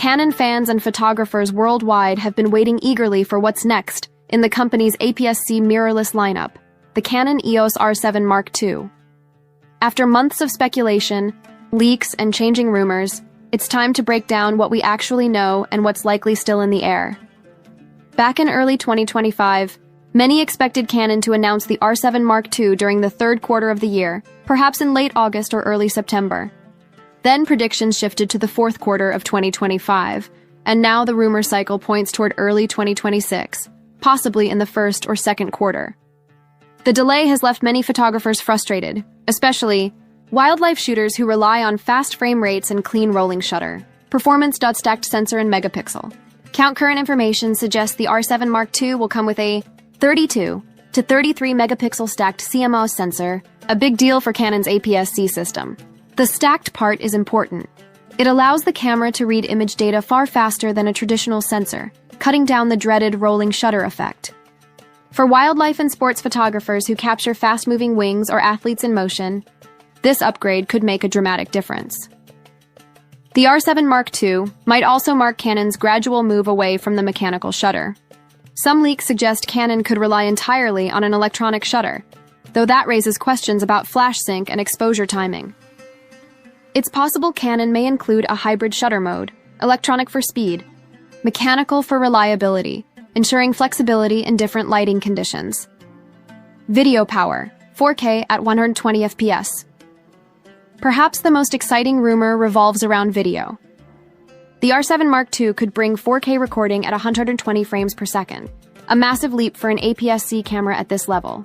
Canon fans and photographers worldwide have been waiting eagerly for what's next in the company's APS-C mirrorless lineup, the Canon EOS R7 Mark II. After months of speculation, leaks, and changing rumors, it's time to break down what we actually know and what's likely still in the air. Back in early 2025, many expected Canon to announce the R7 Mark II during the third quarter of the year, perhaps in late August or early September. Then predictions shifted to the fourth quarter of 2025, and now the rumor cycle points toward early 2026, possibly in the first or second quarter. The delay has left many photographers frustrated, especially wildlife shooters who rely on fast frame rates and clean rolling shutter, performance-stacked sensor and megapixel. Count current information suggests the R7 Mark II will come with a 32 to 33 megapixel stacked CMOS sensor, a big deal for Canon's APS-C system. The stacked part is important. It allows the camera to read image data far faster than a traditional sensor, cutting down the dreaded rolling shutter effect. For wildlife and sports photographers who capture fast-moving wings or athletes in motion, this upgrade could make a dramatic difference. The R7 Mark II might also mark Canon's gradual move away from the mechanical shutter. Some leaks suggest Canon could rely entirely on an electronic shutter, though that raises questions about flash sync and exposure timing. It's possible Canon may include a hybrid shutter mode, electronic for speed, mechanical for reliability, ensuring flexibility in different lighting conditions. Video power, 4K at 120 FPS. Perhaps the most exciting rumor revolves around video. The R7 Mark II could bring 4K recording at 120 frames per second, a massive leap for an APS-C camera at this level.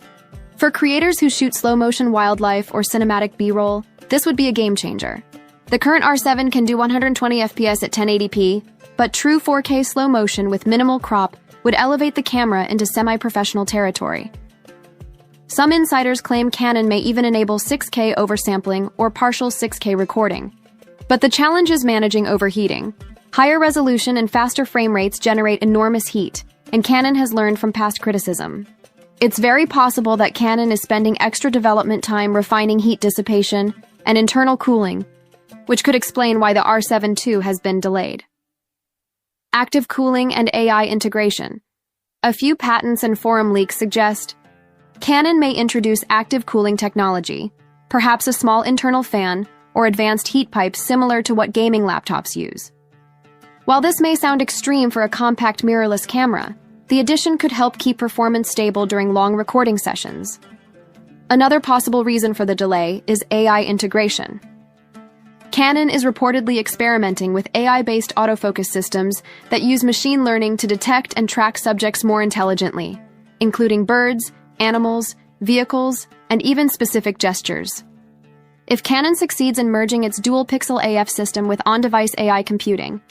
For creators who shoot slow-motion wildlife or cinematic B-roll, this would be a game-changer. The current R7 can do 120 FPS at 1080p, but true 4K slow motion with minimal crop would elevate the camera into semi-professional territory. Some insiders claim Canon may even enable 6K oversampling or partial 6K recording. But the challenge is managing overheating. Higher resolution and faster frame rates generate enormous heat, and Canon has learned from past criticism. It's very possible that Canon is spending extra development time refining heat dissipation and internal cooling, which could explain why the R7 II has been delayed. Active cooling and AI integration. A few patents and forum leaks suggest Canon may introduce active cooling technology, perhaps a small internal fan or advanced heat pipes similar to what gaming laptops use. While this may sound extreme for a compact mirrorless camera, the addition could help keep performance stable during long recording sessions. Another possible reason for the delay is AI integration. Canon is reportedly experimenting with AI-based autofocus systems that use machine learning to detect and track subjects more intelligently, including birds, animals, vehicles, and even specific gestures. If Canon succeeds in merging its dual-pixel AF system with on-device AI computing,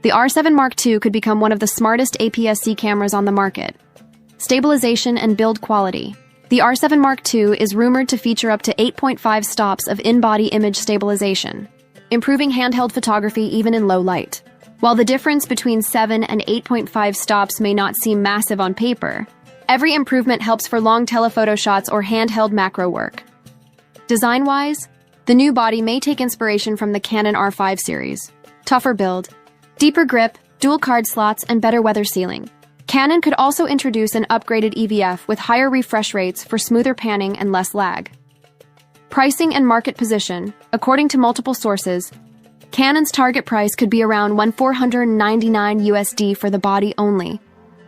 the R7 Mark II could become one of the smartest APS-C cameras on the market. Stabilization and build quality. The R7 Mark II is rumored to feature up to 8.5 stops of in-body image stabilization, improving handheld photography even in low light. While the difference between 7 and 8.5 stops may not seem massive on paper, every improvement helps for long telephoto shots or handheld macro work. Design-wise, the new body may take inspiration from the Canon R5 series. Tougher build, deeper grip, dual card slots, and better weather sealing. Canon could also introduce an upgraded EVF with higher refresh rates for smoother panning and less lag. Pricing and market position. According to multiple sources, Canon's target price could be around $1,499 USD for the body only.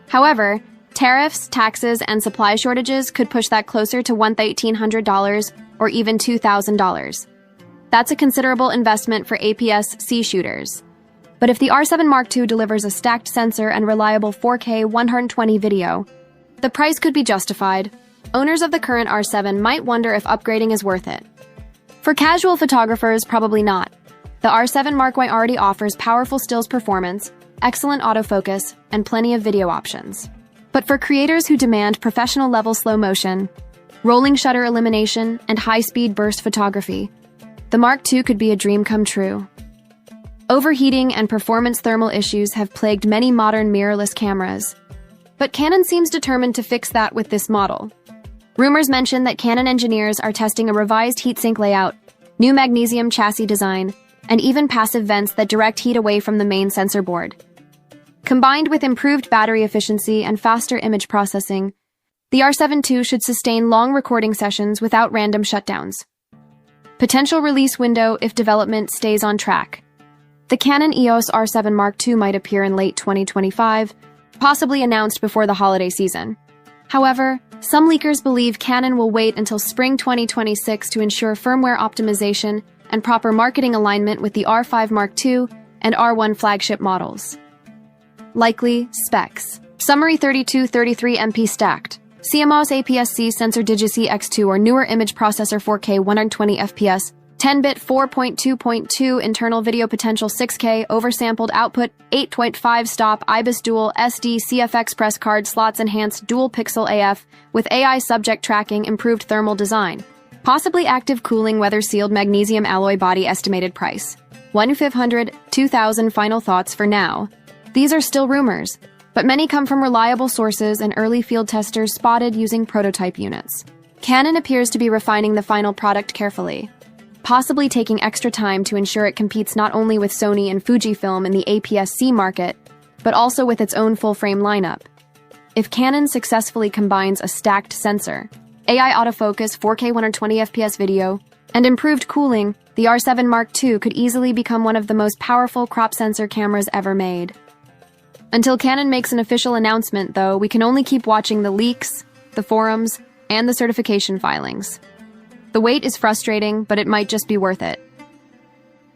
However, tariffs, taxes, and supply shortages could push that closer to $1,300 or even $2,000. That's a considerable investment for APS-C shooters. But if the R7 Mark II delivers a stacked sensor and reliable 4K 120 video, the price could be justified. Owners of the current R7 might wonder if upgrading is worth it. For casual photographers, probably not. The R7 Mark I already offers powerful stills performance, excellent autofocus, and plenty of video options. But for creators who demand professional-level slow motion, rolling shutter elimination, and high-speed burst photography, the Mark II could be a dream come true. Overheating and performance thermal issues have plagued many modern mirrorless cameras, but Canon seems determined to fix that with this model. Rumors mention that Canon engineers are testing a revised heatsink layout, new magnesium chassis design, and even passive vents that direct heat away from the main sensor board. Combined with improved battery efficiency and faster image processing, the R7 II should sustain long recording sessions without random shutdowns. Potential release window if development stays on track. The Canon EOS R7 Mark II might appear in late 2025, possibly announced before the holiday season. However, some leakers believe Canon will wait until spring 2026 to ensure firmware optimization and proper marketing alignment with the R5 Mark II and R1 flagship models. Likely specs. Summary 3233 MP stacked. CMOS APS-C sensor DIGIC X2 or newer image processor 4K 120 FPS, 10-bit 4.2.2 internal video potential 6K oversampled output 8.5 stop IBIS dual SD CF Express card slots enhanced dual pixel AF with AI subject tracking improved thermal design. Possibly active cooling weather sealed magnesium alloy body estimated price. 1,500, 2,000 final thoughts for now. These are still rumors, but many come from reliable sources and early field testers spotted using prototype units. Canon appears to be refining the final product carefully, possibly taking extra time to ensure it competes not only with Sony and Fujifilm in the APS-C market, but also with its own full-frame lineup. If Canon successfully combines a stacked sensor, AI autofocus 4K 120 FPS video, and improved cooling, the R7 Mark II could easily become one of the most powerful crop sensor cameras ever made. Until Canon makes an official announcement, though, we can only keep watching the leaks, the forums, and the certification filings. The wait is frustrating, but it might just be worth it.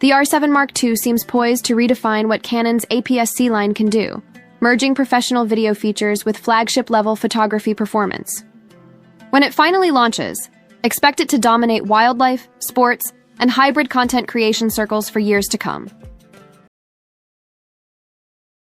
The R7 Mark II seems poised to redefine what Canon's APS-C line can do, merging professional video features with flagship-level photography performance. When it finally launches, expect it to dominate wildlife, sports, and hybrid content creation circles for years to come.